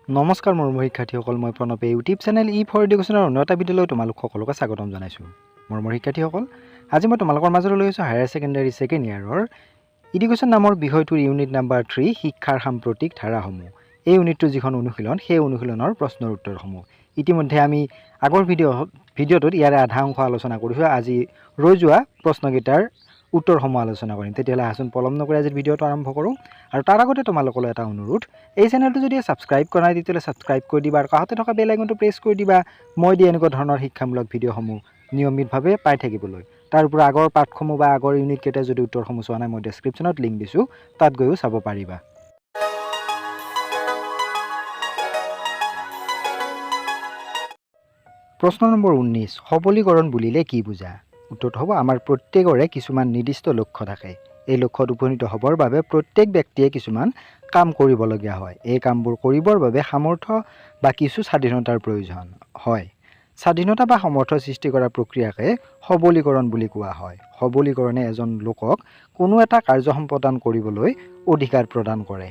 নমস্কাৰ মোৰ শিক্ষাৰ্থীসকল, মই প্ৰণৱ ইউটিউব চেনেল ফৰ এডুকেশ্যনৰ অন্য এটা ভিডিঅ'লৈ তোমালোক সকলোকে স্বাগতম জনাইছোঁ। মোৰ শিক্ষাৰ্থীসকল, আজি মই তোমালোকৰ মাজলৈ লৈ আহিছোঁ হায়াৰ ছেকেণ্ডাৰী ছেকেণ্ড ইয়াৰৰ এডুকেশ্যন নামৰ বিষয়টোৰ ইউনিট নাম্বাৰ 3 শিক্ষাৰ সাম্প্ৰতিক ধাৰাসমূহ। এই ইউনিটটোৰ যিখন অনুশীলন, সেই অনুশীলনৰ প্ৰশ্নৰ উত্তৰসমূহ ইতিমধ্যে আমি আগৰ ভিডিঅ'টোত ইয়াৰে আধা অংশ আলোচনা কৰিছোঁ। আজি ৰৈ যোৱা প্ৰশ্নকেইটাৰ উত্তৰসমূহ আলোচনা কৰিম। তেতিয়াহ'লে আহচোন পলম নকৰি আজি ভিডিঅ'টো আৰম্ভ কৰোঁ। আৰু তাৰ আগতে তোমালোকলৈ এটা অনুৰোধ, এই চেনেলটো যদি ছাবস্ক্ৰাইব কৰা নাই তেতিয়াহ'লে ছাবস্ক্ৰাইব কৰি দিবা আৰু কাষতে থকা বেল আইকনটো প্ৰেছ কৰি দিবা, মই দিয়া এনেকুৱা ধৰণৰ শিক্ষামূলক ভিডিঅ'সমূহ নিয়মিতভাৱে পাই থাকিবলৈ। তাৰ পৰা আগৰ পাঠসমূহ বা আগৰ ইউনিটকেইটা যদি উত্তৰসমূহ চোৱা নাই, মই ডেছক্ৰিপশ্যনত লিংক দিছোঁ, তাত গৈও চাব পাৰিবা। প্ৰশ্ন নম্বৰ 19, সবলীকৰণ বুলিলে কি বুজা? উত্তৰটো হ'ব, আমাৰ প্ৰত্যেকৰে কিছুমান নিৰ্দিষ্ট লক্ষ্য থাকে। এই লক্ষ্যত উপনীত হ'বৰ বাবে প্ৰত্যেক ব্যক্তিয়ে কিছুমান কাম কৰিবলগীয়া হয়। এই কামবোৰ কৰিবৰ বাবে সামৰ্থ্য বা কিছু স্বাধীনতাৰ প্ৰয়োজন হয়। স্বাধীনতা বা সামৰ্থ্য সৃষ্টি কৰা প্ৰক্ৰিয়াকে সবলীকৰণ বুলি কোৱা হয়। সবলীকৰণে এজন লোকক কোনো এটা কাৰ্য সম্পাদন কৰিবলৈ অধিকাৰ প্ৰদান কৰে।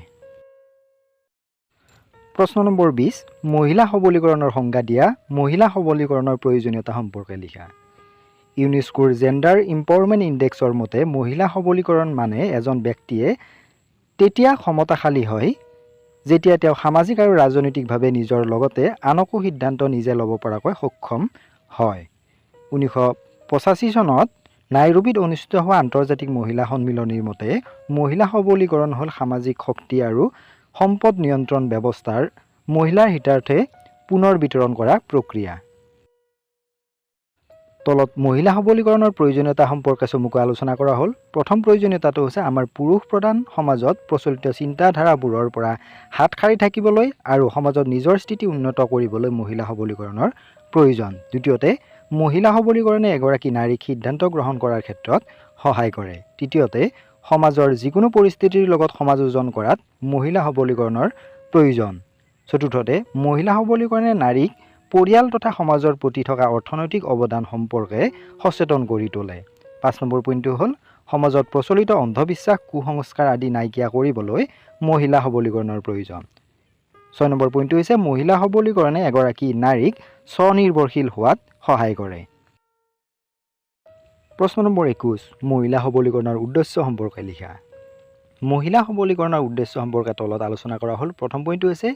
প্ৰশ্ন নম্বৰ 20, মহিলা সবলীকৰণৰ সংজ্ঞা দিয়া, মহিলা সবলীকৰণৰ প্ৰয়োজনীয়তা সম্পৰ্কে লিখা। ইউনেস্কোৰ জেণ্ডাৰ ইম্পাৱাৰমেণ্ট ইণ্ডেক্সৰ মতে মহিলা সবলীকৰণ মানে এজন ব্যক্তিয়ে তেতিয়া ক্ষমতাশালী হয় যেতিয়া তেওঁ সামাজিক আৰু ৰাজনৈতিকভাৱে নিজৰ লগতে আনকো সিদ্ধান্ত নিজে ল'ব পৰাকৈ সক্ষম হয়। 1985 চনত নাইৰোবিত অনুষ্ঠিত হোৱা আন্তৰ্জাতিক মহিলা সন্মিলনীৰ মতে মহিলা সবলীকৰণ হ'ল সামাজিক শক্তি আৰু সম্পদ নিয়ন্ত্ৰণ ব্যৱস্থাৰ মহিলাৰ হিতাৰ্থে পুনৰ বিতৰণ কৰা প্ৰক্ৰিয়া। তলত মহিলা সবলীকৰণৰ প্ৰয়োজনীয়তা সম্পৰ্কে চমুকৈ আলোচনা কৰা হ'ল। প্ৰথম প্ৰয়োজনীয়তাটো হৈছে আমাৰ পুৰুষ প্ৰধান সমাজত প্ৰচলিত চিন্তাধাৰাবোৰৰ পৰা হাত সাৰি থাকিবলৈ আৰু সমাজত নিজৰ স্থিতি উন্নত কৰিবলৈ মহিলা সবলীকৰণৰ প্ৰয়োজন। দ্বিতীয়তে, মহিলা সবলীকৰণে এগৰাকী নাৰীক সিদ্ধান্ত গ্ৰহণ কৰাৰ ক্ষেত্ৰত সহায় কৰে। তৃতীয়তে, সমাজৰ যিকোনো পৰিস্থিতিৰ লগত সমাযোজন কৰাত মহিলা সবলীকৰণৰ প্ৰয়োজন। চতুৰ্থতে, মহিলা সবলীকৰণে নাৰীক পৰিয়াল তথা সমাজৰ প্ৰতি থকা অৰ্থনৈতিক অৱদান সম্পৰ্কে সচেতন কৰি তোলে। 5 নম্বৰ পইণ্টটো হ'ল, সমাজত প্ৰচলিত অন্ধবিশ্বাস, কুসংস্কাৰ আদি নাইকিয়া কৰিবলৈ মহিলা সবলীকৰণৰ প্ৰয়োজন। 6 নম্বৰ পইণ্টটো হৈছে, মহিলা সবলীকৰণে এগৰাকী নাৰীক স্বনিৰ্ভৰশীল হোৱাত সহায় কৰে। প্ৰশ্ন নম্বৰ 21, মহিলা সবলীকৰণৰ উদ্দেশ্য সম্পৰ্কে লিখা। মহিলা সবলীকৰণৰ উদ্দেশ্য সম্পৰ্কে তলত আলোচনা কৰা হ'ল। প্ৰথম পইণ্টটো হৈছে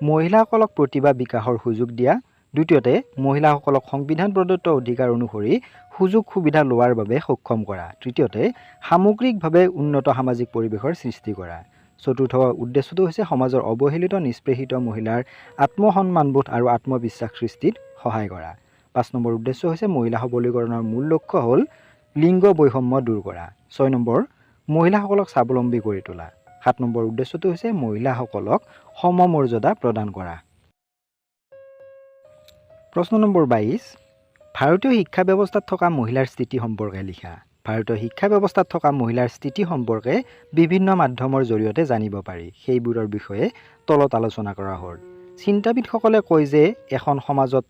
মহিলাসকলক প্ৰতিভা বিকাশৰ সুযোগ দিয়া। দ্বিতীয়তে, মহিলাসকলক সংবিধান প্ৰদত্ত অধিকাৰ অনুসৰি সুযোগ সুবিধা লোৱাৰ বাবে সক্ষম কৰা। তৃতীয়তে, সামগ্ৰিকভাৱে উন্নত সামাজিক পৰিৱেশৰ সৃষ্টি কৰা। চতুৰ্থ উদ্দেশ্যটো হৈছে সমাজৰ অৱহেলিত নিষ্পেষিত মহিলাৰ আত্মসন্মানবোধ আৰু আত্মবিশ্বাস সৃষ্টিত সহায় কৰা। 5 নম্বৰ উদ্দেশ্য হৈছে মহিলা সবলীকৰণৰ মূল লক্ষ্য হ'ল লিংগ বৈষম্য দূৰ কৰা। 6 নম্বৰ, মহিলাসকলক স্বাৱলম্বী কৰি তোলা। 7 নম্বৰ উদ্দেশ্যটো হৈছে মহিলাসকলক সমমৰ্যাদা প্ৰদান কৰা। প্ৰশ্ন নম্বৰ 22, ভাৰতীয় শিক্ষা ব্যৱস্থাত থকা মহিলাৰ স্থিতি সম্পৰ্কে লিখা। ভাৰতীয় শিক্ষা ব্যৱস্থাত থকা মহিলাৰ স্থিতি সম্পৰ্কে বিভিন্ন মাধ্যমৰ জৰিয়তে জানিব পাৰি। সেইবোৰৰ বিষয়ে তলত আলোচনা কৰা হ'ল। চিন্তাবিদসকলে কয় যে এখন সমাজত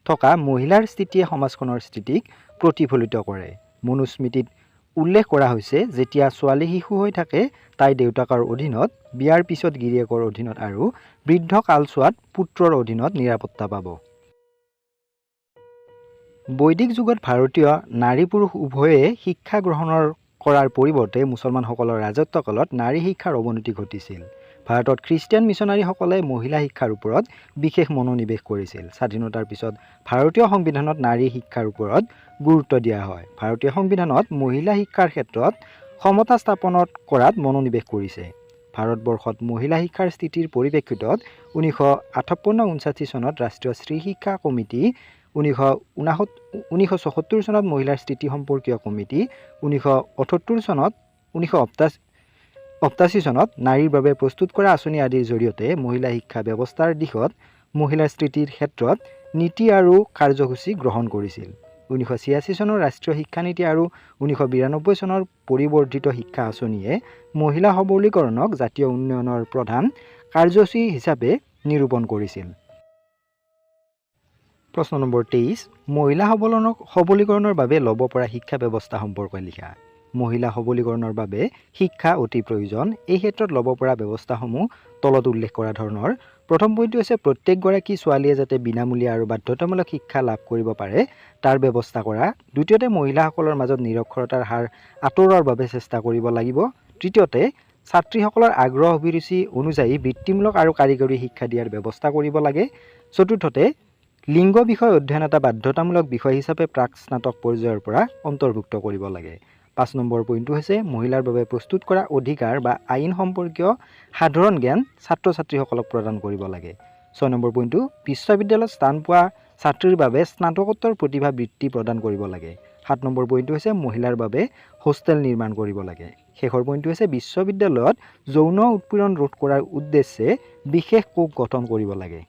থকা মহিলাৰ স্থিতিয়ে সমাজখনৰ স্থিতিক প্ৰতিফলিত কৰে। মনুস্মৃতিত উল্লেখ কৰা হৈছে, যেতিয়া ছোৱালী শিশু হৈ থাকে তাই দেউতাকৰ অধীনত, বিয়াৰ পিছত গিৰিয়েকৰ অধীনত আৰু বৃদ্ধ কালছোৱাত পুত্ৰৰ অধীনত নিৰাপত্তা পাব। বৈদিক যুগত ভাৰতীয় নাৰী পুৰুষ উভয়ে শিক্ষা গ্ৰহণৰ কৰাৰ পৰিৱৰ্তে মুছলমানসকলৰ ৰাজত্বকালত নাৰী শিক্ষাৰ অৱনতি ঘটিছিল। ভাৰতত খ্ৰীষ্টিয়ান মিছনাৰীসকলে মহিলা শিক্ষাৰ ওপৰত বিশেষ মনোনিৱেশ কৰিছিল। স্বাধীনতাৰ পিছত ভাৰতীয় সংবিধানত নাৰী শিক্ষাৰ ওপৰত গুৰুত্ব দিয়া হয়। ভাৰতীয় সংবিধানত মহিলা শিক্ষাৰ ক্ষেত্ৰত সমতা স্থাপনত কৰাত মনোনিৱেশ কৰিছে। ভাৰতবৰ্ষত মহিলা শিক্ষাৰ স্থিতিৰ পৰিপ্ৰেক্ষিতত 1958-59 চনত ৰাষ্ট্ৰীয় স্ত্ৰী শিক্ষা কমিটি, 1974 চনত মহিলাৰ স্থিতি সম্পৰ্কীয় কমিটি, 1988 চনত নাৰীৰ বাবে প্ৰস্তুত কৰা আঁচনি আদিৰ জৰিয়তে মহিলা শিক্ষা ব্যৱস্থাৰ দিশত মহিলাৰ স্থিতিৰ ক্ষেত্ৰত নীতি আৰু কাৰ্যসূচী গ্ৰহণ কৰিছিল। 1986 চনৰ ৰাষ্ট্ৰীয় শিক্ষানীতি আৰু 1992 চনৰ পৰিৱৰ্ধিত শিক্ষা আঁচনিয়ে মহিলা সবলীকৰণক জাতীয় উন্নয়নৰ প্ৰধান কাৰ্যসূচী হিচাপে নিৰূপণ কৰিছিল। প্ৰশ্ন নম্বৰ 23, মহিলা সবলীকৰণৰ বাবে ল'ব পৰা শিক্ষা ব্যৱস্থা সম্পৰ্কে লিখা। মহিলা সবলীকৰণৰ বাবে শিক্ষা অতি প্ৰয়োজন। এই ক্ষেত্ৰত ল'ব পৰা ব্যৱস্থাসমূহ তলত উল্লেখ কৰা ধৰণৰ। প্ৰথম পইণ্টটো হৈছে প্ৰত্যেকগৰাকী ছোৱালীয়ে যাতে বিনামূলীয়া আৰু বাধ্যতামূলক শিক্ষা লাভ কৰিব পাৰে তাৰ ব্যৱস্থা কৰা। দ্বিতীয়তে মহিলাসকলৰ মাজত নিৰক্ষৰতাৰ হাৰ আঁতৰোৱাৰ বাবে চেষ্টা কৰিব লাগিব। তৃতীয়তে ছাত্ৰীসকলৰ আগ্ৰহ অভিৰুচি অনুযায়ী বৃত্তিমূলক আৰু কাৰিকৰী শিক্ষা দিয়াৰ ব্যৱস্থা কৰিব লাগে। চতুৰ্থতে লিংগ বিষয় অধ্যয়ন এটা বাধ্যতামূলক বিষয় হিচাপে প্ৰাক স্নাতক পৰ্যায়ৰ পৰা অন্তৰ্ভুক্ত কৰিব লাগে। 5 নম্বৰ পইণ্টটো হৈছে মহিলাৰ বাবে প্ৰস্তুত কৰা অধিকাৰ বা আইন সম্পৰ্কীয় সাধাৰণ জ্ঞান ছাত্ৰ ছাত্ৰীসকলক প্ৰদান কৰিব লাগে। 6 নম্বৰ পইণ্টটো বিশ্ববিদ্যালয়ত স্থান পোৱা ছাত্ৰীৰ বাবে স্নাতকোত্তৰ প্ৰতিভা বৃত্তি প্ৰদান কৰিব লাগে। 7 নম্বৰ পইণ্টটো হৈছে মহিলাৰ বাবে হোষ্টেল নিৰ্মাণ কৰিব লাগে। শেষৰ পইণ্টটো হৈছে বিশ্ববিদ্যালয়ত যৌন উৎপীড়ন ৰোধ কৰাৰ উদ্দেশ্যে বিশেষ কোষ গঠন কৰিব লাগে।